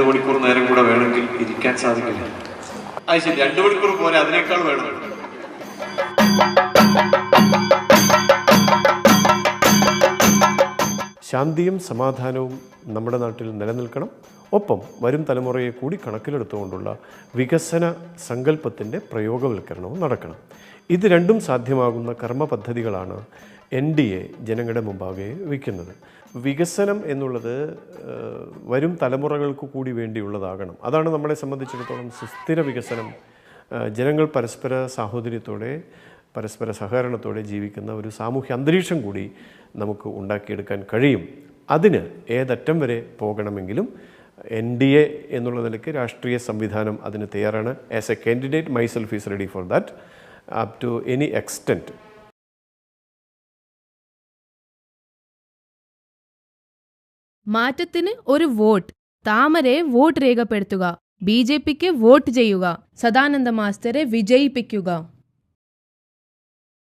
മണിക്കൂർ നേരം കൂടെ വേണമെങ്കിൽ ഇരിക്കാൻ സാധിക്കില്ല. അത് ശരി, 2 മണിക്കൂർ പോലെ അതിനേക്കാൾ വേണം. ശാന്തിയും സമാധാനവും നമ്മുടെ നാട്ടിൽ നിലനിൽക്കണം. ഒപ്പം വരും തലമുറയെ കൂടി കണക്കിലെടുത്തുകൊണ്ടുള്ള വികസന സങ്കല്പത്തിൻ്റെ പ്രയോഗവൽക്കരണവും നടക്കണം. ഇത് രണ്ടും സാധ്യമാകുന്ന കർമ്മ പദ്ധതികളാണ് NDA ജനങ്ങളുടെ മുമ്പാകെ വയ്ക്കുന്നത്. വികസനം എന്നുള്ളത് വരും തലമുറകൾക്ക് കൂടി വേണ്ടിയുള്ളതാകണം. അതാണ് നമ്മളെ സംബന്ധിച്ചിടത്തോളം സുസ്ഥിര വികസനം. ജനങ്ങൾ പരസ്പര സാഹോദര്യത്തോടെ പരസ്പര സഹകരണത്തോടെ ജീവിക്കുന്ന ഒരു സാമൂഹ്യ അന്തരീക്ഷം കൂടി നമുക്ക് ഉണ്ടാക്കിയെടുക്കാൻ കഴിയും. അതിന് ഏതറ്റം വരെ പോകണമെങ്കിലും NDA എന്നുള്ള നിലയ്ക്ക് രാഷ്ട്രീയ സംവിധാനം അതിന് തയ്യാറാണ്. As a candidate myself is ready for that up to any extent. മാറ്റത്തിന് ഒരു വോട്ട്. താമരയെ വോട്ട് രേഖപ്പെടുത്തുക. BJPക്ക് വോട്ട് ചെയ്യുക. സദാനന്ദ മാസ്റ്ററെ വിജയിപ്പിക്കുക.